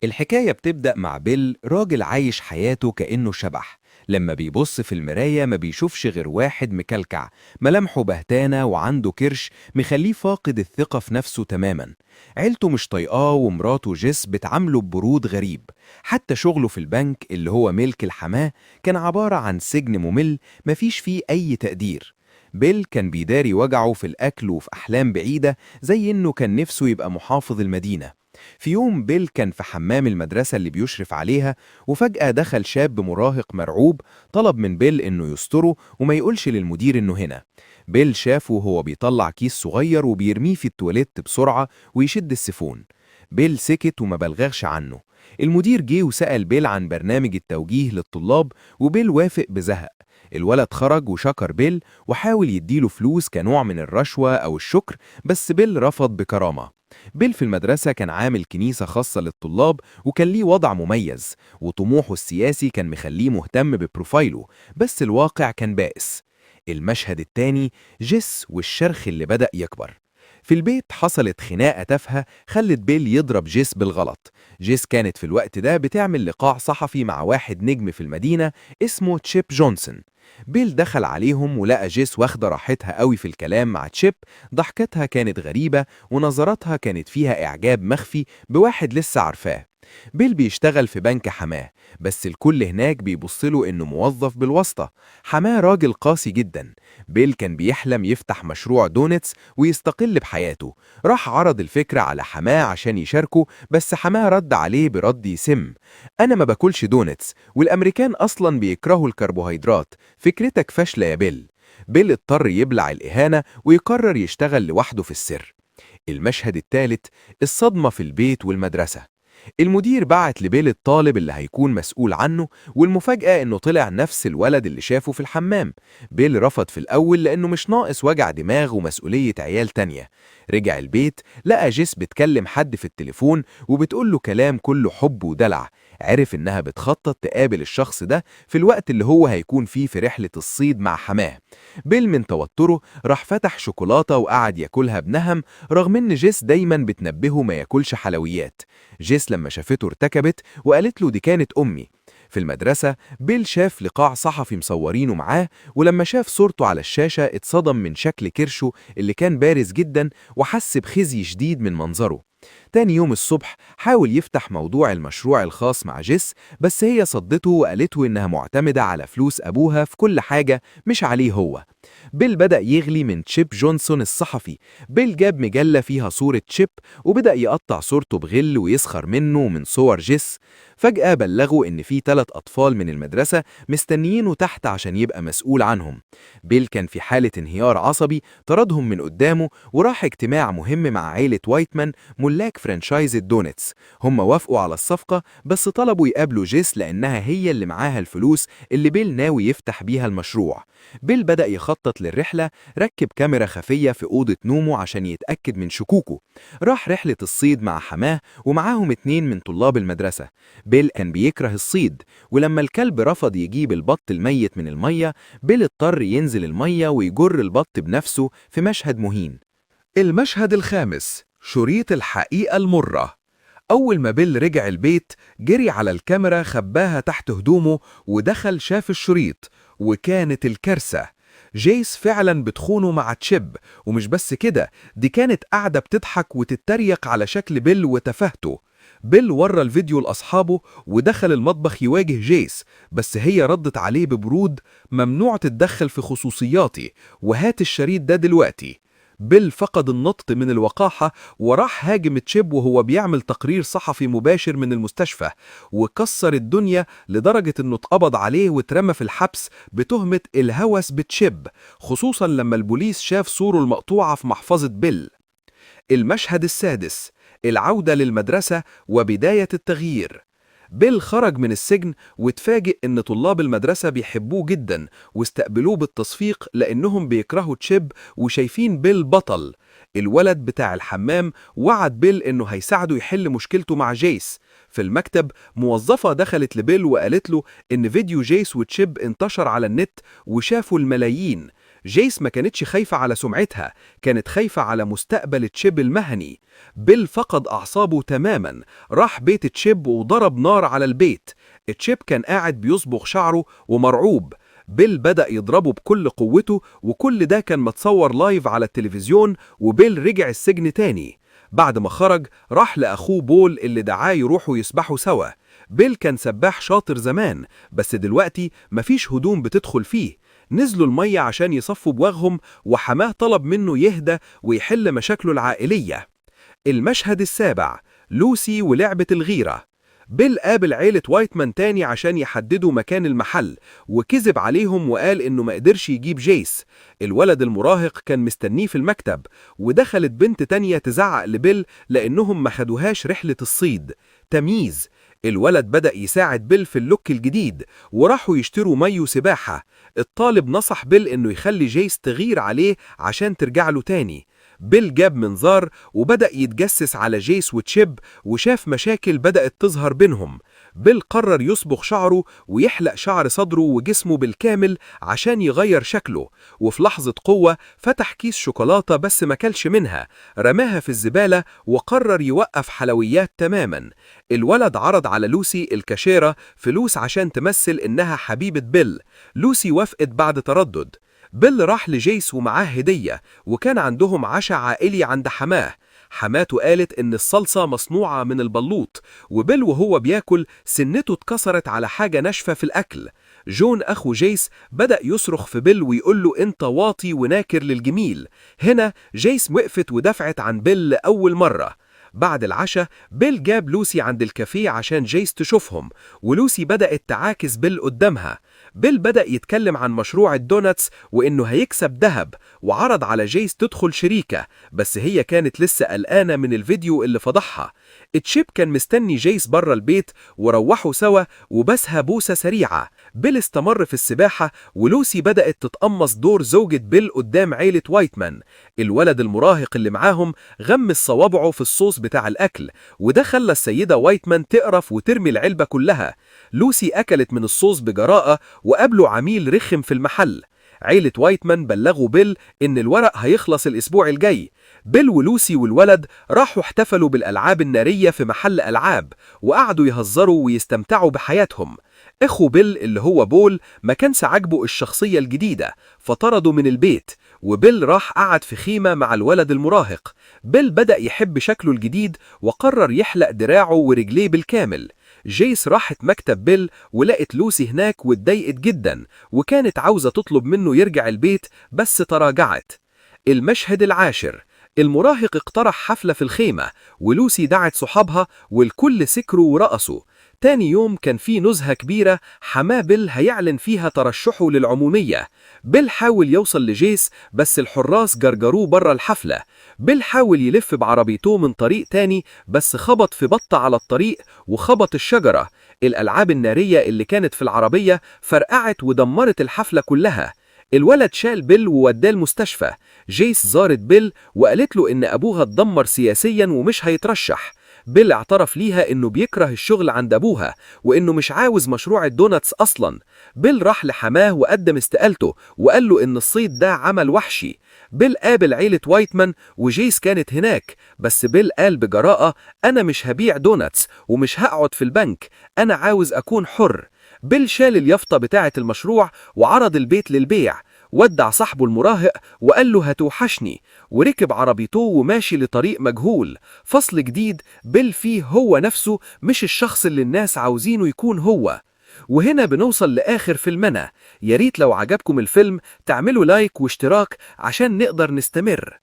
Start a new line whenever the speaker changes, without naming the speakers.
الحكاية بتبدأ مع بيل، راجل عايش حياته كأنه شبح. لما بيبص في المراية ما بيشوفش غير واحد مكلكع، ملامحه بهتانة وعنده كرش مخليه فاقد الثقة في نفسه تماما. عيلته مش طايقاه ومراته جيس بتعامله ببرود غريب. حتى شغله في البنك اللي هو ملك الحماة كان عبارة عن سجن ممل مفيش فيه أي تقدير. بيل كان بيداري وجعه في الأكل وفي أحلام بعيدة، زي إنه كان نفسه يبقى محافظ المدينة. في يوم بيل كان في حمام المدرسة اللي بيشرف عليها، وفجأة دخل شاب مراهق مرعوب. طلب من بيل إنه يستره وما يقولش للمدير إنه هنا. بيل شافه وهو بيطلع كيس صغير وبيرميه في التواليت بسرعة ويشد السيفون. بيل سكت وما بلغش عنه. المدير جه وسأل بيل عن برنامج التوجيه للطلاب، وبيل وافق بزهق. الولد خرج وشكر بيل وحاول يديله فلوس كنوع من الرشوة أو الشكر، بس بيل رفض بكرامة. بيل في المدرسة كان عامل كنيسة خاصة للطلاب، وكان ليه وضع مميز، وطموحه السياسي كان مخليه مهتم ببروفايله، بس الواقع كان بائس. المشهد التاني، جيس والشرخ اللي بدأ يكبر. في البيت حصلت خناقة تافهة خلت بيل يضرب جيس بالغلط. جيس كانت في الوقت ده بتعمل لقاء صحفي مع واحد نجم في المدينة اسمه تشيب جونسون. بيل دخل عليهم ولقى جيس واخدة راحتها قوي في الكلام مع تشيب. ضحكتها كانت غريبة ونظراتها كانت فيها إعجاب مخفي بواحد لسه عارفاه. بيل بيشتغل في بنك حماه، بس الكل هناك بيبصله إنه موظف بالواسطة. حماه راجل قاسي جدا. بيل كان بيحلم يفتح مشروع دونتس ويستقل بحياته. راح عرض الفكرة على حماه عشان يشاركه، بس حماه رد عليه برد يسم: أنا ما باكلش دونتس، والأمريكان أصلا بيكرهوا الكربوهيدرات، فكرتك فاشلة يا بيل. بيل اضطر يبلع الإهانة ويقرر يشتغل لوحده في السر. المشهد الثالث، الصدمة في البيت والمدرسة. المدير بعت لبيل الطالب اللي هيكون مسؤول عنه، والمفاجأة إنه طلع نفس الولد اللي شافه في الحمام. بيل رفض في الأول لأنه مش ناقص وجع دماغ ومسؤولية عيال تانية. رجع البيت لقى جيس بتكلم حد في التليفون وبتقول له كلام كله حب ودلع. عرف إنها بتخطط تقابل الشخص ده في الوقت اللي هو هيكون فيه في رحلة الصيد مع حماه. بيل من توتره راح فتح شوكولاتة وقعد ياكلها بنهم، رغم إن جيس دايما بتنبهه ما ياكلش حلويات. جيس لما شافته ارتكبت وقالت له دي كانت أمي. في المدرسة بيل شاف لقاء صحفي مصورينه معاه، ولما شاف صورته على الشاشة اتصدم من شكل كرشه اللي كان بارز جدا، وحس بخزي شديد من منظره. تاني يوم الصبح حاول يفتح موضوع المشروع الخاص مع جيس، بس هي صدته وقالته إنها معتمدة على فلوس أبوها في كل حاجة مش عليه هو. بيل بدأ يغلي من تشيب جونسون الصحفي. بيل جاب مجلة فيها صورة تشيب وبدأ يقطع صورته بغل ويسخر منه ومن صور جيس. فجأة بلغوا إن في 3 أطفال من المدرسة مستنيينه تحت عشان يبقى مسؤول عنهم. بيل كان في حالة انهيار عصبي، طردهم من قدامه وراح اجتماع مهم مع عيلة وايتمان ملاك فرانشايز الدونتس. هم وافقوا على الصفقة، بس طلبوا يقابلوا جيس لأنها هي اللي معاها الفلوس اللي بيل ناوي يفتح بيها المشروع. بيل بدأ يخطط للرحلة، ركب كاميرا خفية في أوضة نومه عشان يتأكد من شكوكه. راح رحلة الصيد مع حماه ومعاهم 2 من طلاب المدرسة. بيل كان بيكره الصيد، ولما الكلب رفض يجيب البط الميت من المية، بيل اضطر ينزل المية ويجر البط بنفسه في مشهد مهين. المشهد الخامس، شريط الحقيقة المرة. أول ما بيل رجع البيت جري على الكاميرا خباها تحت هدومه ودخل شاف الشريط، وكانت الكارثة. جيس فعلا بتخونه مع تشيب، ومش بس كده، دي كانت قاعدة بتضحك وتتريق على شكل بيل وتفاهته. بيل ورى الفيديو لأصحابه ودخل المطبخ يواجه جيس، بس هي ردت عليه ببرود: ممنوع تتدخل في خصوصياتي، وهات الشريط ده دلوقتي. بيل فقد النطق من الوقاحة وراح هاجم تشيب وهو بيعمل تقرير صحفي مباشر من المستشفى، وكسر الدنيا لدرجة انه اتقبض عليه واترمى في الحبس بتهمة الهوس بتشيب، خصوصا لما البوليس شاف صوره المقطوعة في محفظة بيل. المشهد السادس، العودة للمدرسة وبداية التغيير. بيل خرج من السجن واتفاجئ إن طلاب المدرسة بيحبوه جدا واستقبلوه بالتصفيق لأنهم بيكرهوا تشيب وشايفين بيل بطل. الولد بتاع الحمام وعد بيل إنه هيساعده يحل مشكلته مع جيس. في المكتب موظفة دخلت لبيل وقالت له إن فيديو جيس وتشيب انتشر على النت وشافوا الملايين.
جيس ما كانتش خايفة على سمعتها، كانت خايفة على مستقبل تشيب المهني. بيل فقد أعصابه تماما، راح بيت تشيب وضرب نار على البيت. تشيب كان قاعد بيصبغ شعره ومرعوب. بيل بدأ يضربه بكل قوته، وكل ده كان متصور لايف على التلفزيون. وبيل رجع السجن تاني. بعد ما خرج راح لأخوه بول اللي دعاه يروحوا يسبحوا سوا. بيل كان سباح شاطر زمان، بس دلوقتي مفيش هدوم بتدخل فيه. نزلوا المية عشان يصفوا بواغهم، وحماه طلب منه يهدى ويحل مشاكله العائلية. المشهد السابع، لوسي ولعبة الغيرة. بيل قابل عيلة وايتمان تاني عشان يحددوا مكان المحل، وكذب عليهم وقال إنه ما قدرش يجيب جيس. الولد المراهق كان مستنيه في المكتب، ودخلت بنت تانية تزعق لبيل لأنهم ما خدوهاش رحلة الصيد. تمييز. الولد بدأ يساعد بيل في اللوك الجديد، وراحوا يشتروا مايو سباحة. الطالب نصح بيل إنه يخلي جيس تغير عليه عشان ترجع له تاني. بيل جاب منظار وبدأ يتجسس على جيس وتشيب، وشاف مشاكل بدأت تظهر بينهم. بيل قرر يصبغ شعره ويحلق شعر صدره وجسمه بالكامل عشان يغير شكله. وفي لحظة قوة فتح كيس شوكولاتة بس ما كلش منها، رماها في الزبالة وقرر يوقف حلويات تماما. الولد عرض على لوسي الكاشيرة فلوس عشان تمثل إنها حبيبة بيل. لوسي وافقت بعد تردد. بيل راح لجيس ومعاه هدية، وكان عندهم عشاء عائلي عند حماه. حماته قالت إن الصلصة مصنوعة من البلوط، وبيل وهو بياكل سنته اتكسرت على حاجة ناشفة في الأكل. جون أخو جيس بدأ يصرخ في بيل ويقول له أنت واطي وناكر للجميل. هنا جيس وقفت ودفعت عن بيل لأول مرة. بعد العشاء بيل جاب لوسي عند الكافيه عشان جيس تشوفهم، ولوسي بدأت تعاكس بيل قدامها. بيل بدأ يتكلم عن مشروع الدوناتس وإنه هيكسب ذهب، وعرض على جيس تدخل شريكة، بس هي كانت لسه قلقانة من الفيديو اللي فضحها. تشيب كان مستني جيس بره البيت، وروحوا سوا وبسها بوسة سريعة. بيل استمر في السباحة، ولوسي بدأت تتقمص دور زوجة بيل قدام عيلة وايتمان. الولد المراهق اللي معاهم غمس صوابعه في الصوص بتاع الأكل، وده خلى السيدة وايتمان تقرف وترمي العلبة كلها. لوسي أكلت من الصوص بجراءة، وقابلوا عميل رخم في المحل. عيلة وايتمان بلغوا بيل إن الورق هيخلص الأسبوع الجاي. بيل ولوسي والولد راحوا احتفلوا بالألعاب النارية في محل ألعاب، وقعدوا يهزروا ويستمتعوا بحياتهم. اخو بيل اللي هو بول ما كانش عاجبه الشخصية الجديدة، فطرده من البيت، وبيل راح قعد في خيمة مع الولد المراهق. بيل بدأ يحب شكله الجديد وقرر يحلق دراعه ورجليه بالكامل. جيس راحت مكتب بيل ولقت لوسي هناك واتضايقت جدا، وكانت عاوزة تطلب منه يرجع البيت بس تراجعت. المشهد العاشر، المراهق اقترح حفلة في الخيمة، ولوسي دعت صحابها والكل سكروا ورقصوا. تاني يوم كان في نزهة كبيرة حماه بيل هيعلن فيها ترشحه للعمومية. بيل حاول يوصل لجيس بس الحراس جرجروه بره الحفلة. بيل حاول يلف بعربيته من طريق تاني بس خبط في بطة على الطريق وخبط الشجرة. الألعاب النارية اللي كانت في العربية فرقعت ودمرت الحفلة كلها. الولد شال بيل ووداه المستشفى. جيس زارت بيل وقالت له إن أبوها اتدمر سياسيا ومش هيترشح. بيل اعترف ليها إنه بيكره الشغل عند أبوها، وإنه مش عاوز مشروع الدوناتس أصلا. بيل راح لحماه وقدم استقالته وقال له إن الصيد ده عمل وحشي. بيل قابل عيلة وايتمان وجيس كانت هناك، بس بيل قال بجراءة أنا مش هبيع دوناتس ومش هقعد في البنك، أنا عاوز أكون حر. بيل شال اليافطة بتاعة المشروع وعرض البيت للبيع، ودع صاحبه المراهق وقال له هتوحشني، وركب عربيته وماشي لطريق مجهول. فصل جديد بيل فيه هو نفسه، مش الشخص اللي الناس عاوزينه يكون هو. وهنا بنوصل لآخر فيلمنا. ياريت لو عجبكم الفيلم تعملوا لايك واشتراك عشان نقدر نستمر.